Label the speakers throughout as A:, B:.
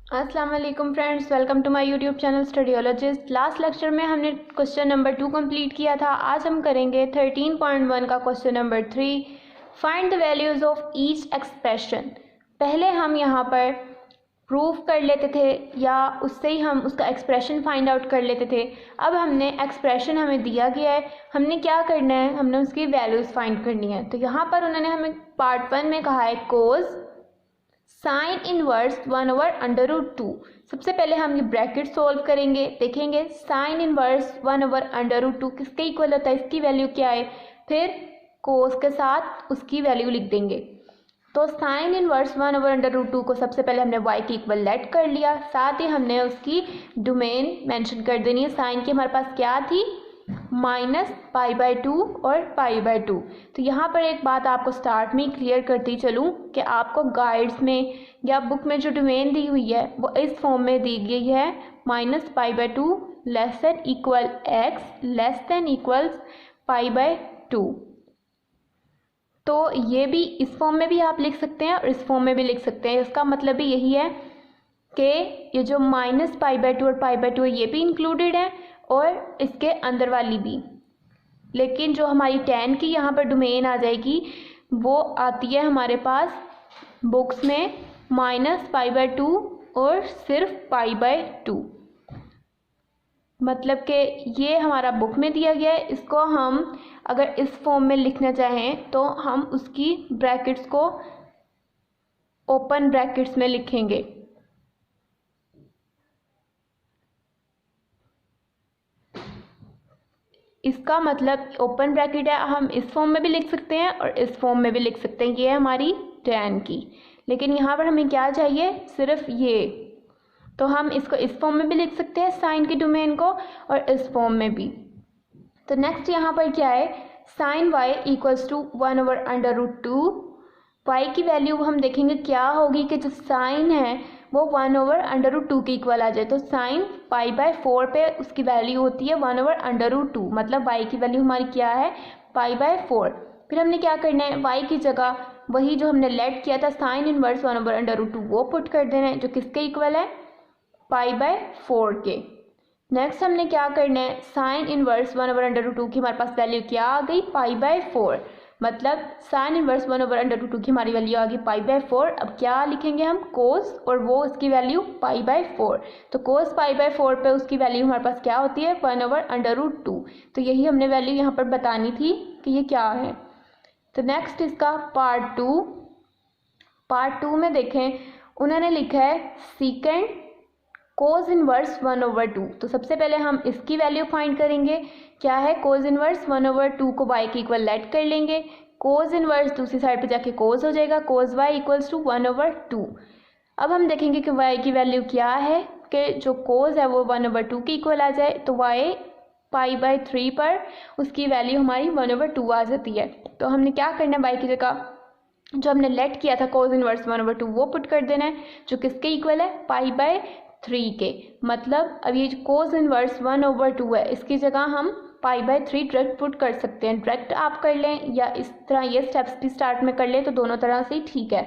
A: अस्सलाम वालेकुम friends, welcome to my YouTube channel studiologist. Last lecture में हमने क्वेश्चन नंबर 2 कंप्लीट किया था। आज हम करेंगे 13.1 का question number 3, find the values of each expression. पहले हम यहाँ पर प्रूफ कर लेते थे या उससे ही हम उसका एक्सप्रेशन फाइंड आउट कर लेते थे। अब हमने एक्सप्रेशन हमें दिया गया है, हमने क्या करना है, हमने उसकी वैल्यूज़ फाइंड करनी है। तो यहाँ पर उन्होंने हमें पार्ट 1 में कहा है कोज साइन इनवर्स 1/√2। सबसे पहले हम ये ब्रैकेट सोल्व करेंगे, देखेंगे साइन इनवर्स 1/√2 किसके इक्वल होता है, इसकी वैल्यू क्या है, फिर कोस के साथ उसकी वैल्यू लिख देंगे। तो साइन इनवर्स 1/√2 को सबसे पहले हमने y के इक्वल लेट कर लिया, साथ ही हमने उसकी डोमेन मेंशन कर देनी है। साइन की हमारे पास क्या थी, -π/2 और π/2। तो यहाँ पर एक बात आपको स्टार्ट में क्लियर करती चलूँ कि आपको गाइड्स में या बुक में जो डोमेन दी हुई है वो इस फॉर्म में दी गई है, -π/2 less than equal x less than equals π/2। तो ये भी इस फॉर्म में भी आप लिख सकते हैं और इस फॉर्म में भी लिख सकते हैं। इसका मतलब भी यही है कि ये जो -π/2 और π/2 है ये भी इंक्लूडेड है और इसके अंदर वाली भी। लेकिन जो हमारी tan की यहाँ पर डोमेन आ जाएगी वो आती है हमारे पास बुक्स में -π/2 और सिर्फ π/2। मतलब कि ये हमारा बुक में दिया गया है, इसको हम अगर इस फॉर्म में लिखना चाहें तो हम उसकी ब्रैकेट्स को ओपन ब्रैकेट्स में लिखेंगे। इसका मतलब ओपन ब्रैकेट है, हम इस फॉर्म में भी लिख सकते हैं और इस फॉर्म में भी लिख सकते हैं। ये है हमारी tan की, लेकिन यहाँ पर हमें क्या चाहिए, सिर्फ ये। तो हम इसको इस फॉर्म में भी लिख सकते हैं साइन की डोमेन को और इस फॉर्म में भी। तो नेक्स्ट यहाँ पर क्या है, sine y equals to 1/√2। y की वैल्यू हम देखेंगे क्या होगी कि जो साइन है वो 1/√2 के इक्वल आ जाए। तो साइन π/4 पे उसकी वैल्यू होती है 1/√2, मतलब y की वैल्यू हमारी क्या है, π/4। फिर हमने क्या करना है, y की जगह वही जो हमने लेट किया था साइन इनवर्स 1/√2 वो पुट कर देना है, जो किसके इक्वल है, π/4 के। नेक्स्ट हमने क्या करना है, साइन इनवर्स 1/√2 की हमारे पास वैल्यू क्या आ गई, π/4। मतलब साइन इनवर्स 1/√2 की हमारी वैल्यू आ गई π/4। अब क्या लिखेंगे हम, कोस और वो उसकी वैल्यू π/4। तो कोस π/4 पे उसकी वैल्यू हमारे पास क्या होती है, 1/√2। तो यही हमने वैल्यू यहाँ पर बतानी थी कि ये क्या है। तो नेक्स्ट इसका पार्ट टू में देखें, उन्होंने लिखा है सीकेंड कोस इनवर्स 1/2। तो सबसे पहले हम इसकी वैल्यू फाइंड करेंगे, क्या है, कोस इनवर्स 1/2 को y के इक्वल लेट कर लेंगे। कोस इनवर्स दूसरी साइड पे जाके कोस हो जाएगा, कोस y इक्वल्स टू 1/2। अब हम देखेंगे कि y की वैल्यू क्या है, कि जो कोस है वो 1/2 के इक्वल आ जाए। तो y π/3 पर उसकी वैल्यू हमारी 1/2 आ जाती है। तो हमने क्या करना है, y की जगह जो हमने लेट किया था कोस इनवर्स 1/2 वो पुट कर देना है, जो किसके इक्वल है, π/3 के। मतलब अब ये जो कोस इनवर्स 1/2 है इसकी जगह हम π/3 डायरेक्ट पुट कर सकते हैं। डायरेक्ट आप कर लें या इस तरह ये स्टेप्स भी स्टार्ट में कर लें, तो दोनों तरह से ठीक है।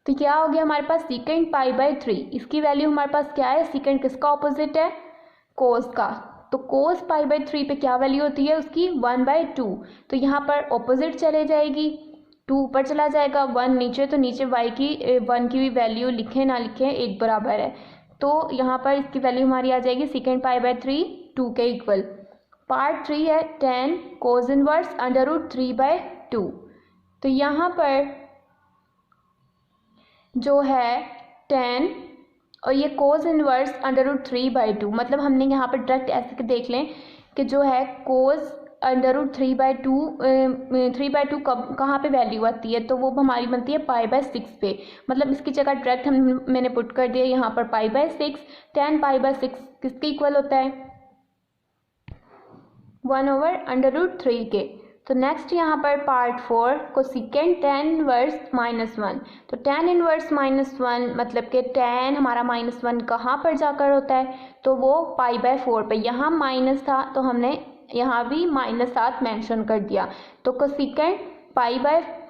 A: तो क्या हो गया हमारे पास, सीकेंड π/3, इसकी वैल्यू हमारे पास क्या है, सीकेंड किसका ऑपोजिट है, कोस का। तो कोस π/3 पे क्या वैल्यू होती है उसकी, 1/2। तो यहाँ पर ऑपोजिट चले जाएगी, 2 ऊपर चला जाएगा, 1 नीचे, तो नीचे y की 1 की भी वैल्यू लिखें ना लिखें एक बराबर है। तो यहाँ पर इसकी वैल्यू हमारी आ जाएगी सीकेंड π/3 2 के इक्वल। पार्ट 3 है tan कोस इनवर्स √3/2। तो यहाँ पर जो है tan और ये कोस इनवर्स √3/2, मतलब हमने यहाँ पर डायरेक्ट ऐसे देख लें कि जो है कोस √3/2 कब कहाँ पे वैल्यू आती है, तो वो हमारी बनती है π/6 पे। मतलब इसकी जगह डायरेक्ट मैंने पुट कर दिया यहाँ पर π/6। tan π/6 किसके इक्वल होता है, 1/√3 के। तो नेक्स्ट यहाँ पर पार्ट 4 को सीकेंड tan इनवर्स -1। तो tan इनवर्स -1 मतलब कि tan हमारा -1 कहाँ पर जाकर होता है, तो वो π/4 पे। यहाँ माइनस था तो हमने यहाँ भी -7 मेंशन कर दिया। तो कोसेकेंड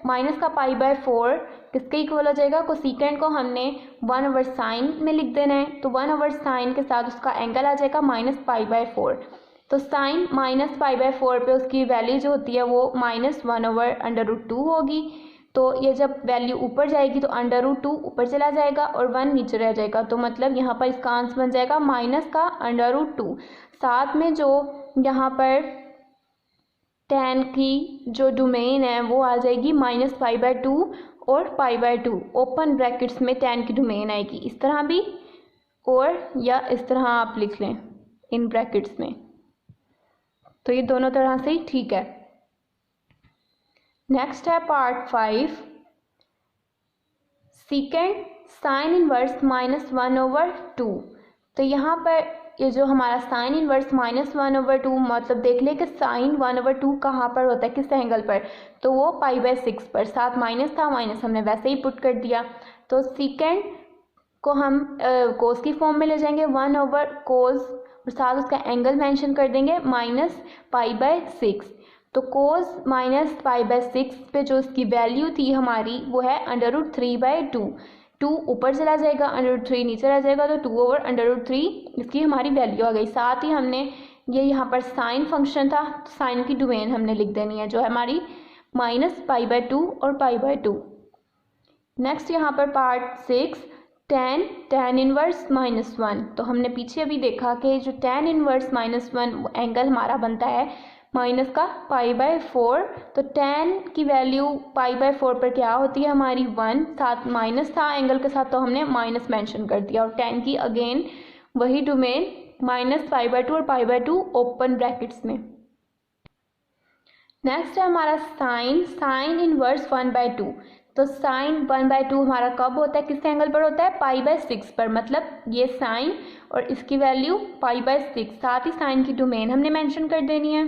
A: माइनस का π/4 किसके इक्वल हो जाएगा, कोसेकेंट को हमने 1/sin में लिख देना है, तो 1/sin के साथ उसका एंगल आ जाएगा -π/4। तो sin -π/4 पे उसकी वैल्यू जो होती है वो -1/√2 होगी। तो ये जब वैल्यू ऊपर जाएगी तो √2 ऊपर चला जाएगा और 1 नीचे रह जाएगा, तो मतलब यहाँ पर इसका आंसर बन जाएगा माइनस का √2। साथ में जो यहाँ पर tan की जो डोमेन है वो आ जाएगी -π/2 और π/2, ओपन ब्रैकेट्स में tan की डोमेन आएगी, इस तरह भी और या इस तरह आप लिख लें इन ब्रैकेट्स में, तो ये दोनों तरह से ही ठीक है। नेक्स्ट है पार्ट 5, सीकेंट साइन इनवर्स -1/2। तो यहाँ पर ये जो हमारा साइन इनवर्स -1/2, मतलब देख ले कि साइन 1/2 कहाँ पर होता है, किस एंगल पर, तो वो π/6 पर, साथ माइनस था, माइनस हमने वैसे ही पुट कर दिया। तो सीकेंट को हम कोस की फॉर्म में ले जाएंगे 1/cos और साथ उसका एंगल मेंशन कर देंगे -π/6। तो cos -π/6 पे जो उसकी वैल्यू थी हमारी वो है √3/2, 2 ऊपर चला जाएगा, √3 नीचे रह जाएगा, तो 2/√3 इसकी हमारी वैल्यू आ गई। साथ ही हमने ये यहाँ पर साइन फंक्शन था, साइन की डोमेन हमने लिख देनी है जो है हमारी -π/2 और π/2। नेक्स्ट यहाँ पर पार्ट 6, tan इनवर्स -1। तो हमने पीछे अभी देखा कि जो tan इनवर्स -1 एंगल हमारा बनता है माइनस का π/4, तो tan की वैल्यू π/4 पर क्या होती है हमारी 1, साथ माइनस था एंगल के साथ तो हमने माइनस मेंशन कर दिया, और tan की अगेन वही डोमेन -π/2 और π/2 ओपन ब्रैकेट्स में। नेक्स्ट है हमारा साइन इनवर्स 1/2। तो साइन 1/2 हमारा कब होता है, किस एंगल पर होता है, π/6 पर, मतलब ये साइन और इसकी वैल्यू π/6, साथ ही साइन की डोमेन हमने मेंशन कर देनी है।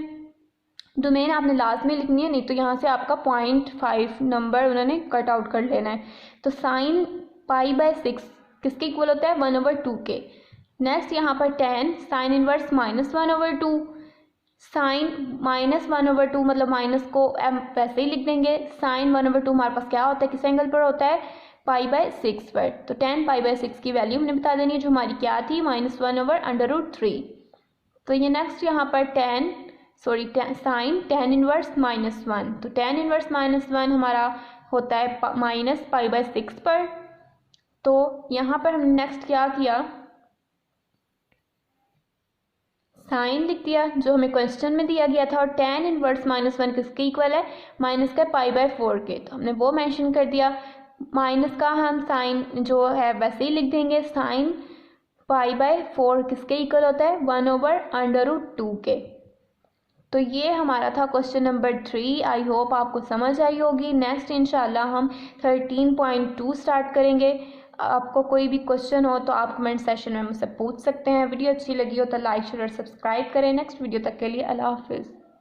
A: डोमेन आपने लास्ट में लिखनी है, नहीं तो यहाँ से आपका 0.5 नंबर उन्होंने कट आउट कर लेना है। तो साइन π/6 किसके इक्वल होता है, 1/2 के। नेक्स्ट यहाँ पर tan साइन इनवर्स -1/2, साइन -1/2 मतलब माइनस को वैसे ही लिख देंगे, साइन 1/2 हमारे पास क्या होता है, किस एंगल पर होता है, π/6 पर। तो tan π/6 की वैल्यू हमने बता देनी है जो हमारी क्या थी, -1/√3। तो ये नेक्स्ट यहाँ पर साइन tan इनवर्स -1। तो tan इनवर्स -1 हमारा होता है -π/6 पर। तो यहाँ पर हमने नेक्स्ट क्या किया, साइन लिख दिया जो हमें क्वेश्चन में दिया गया था, और tan इनवर्स -1 किसके इक्वल है, माइनस का π/4 के, तो हमने वो मेंशन कर दिया। माइनस का हम साइन जो है वैसे ही लिख देंगे, साइन π/4 किसके इक्वल होता है, 1/√2 के। तो ये हमारा था क्वेश्चन नंबर 3। आई होप आपको समझ आई होगी। नेक्स्ट इंशाल्लाह हम 13.2 स्टार्ट करेंगे। आपको कोई भी क्वेश्चन हो तो आप कमेंट सेशन में मुझसे पूछ सकते हैं। वीडियो अच्छी लगी हो तो लाइक शेयर और सब्सक्राइब करें। नेक्स्ट वीडियो तक के लिए अल्लाह हाफिज़।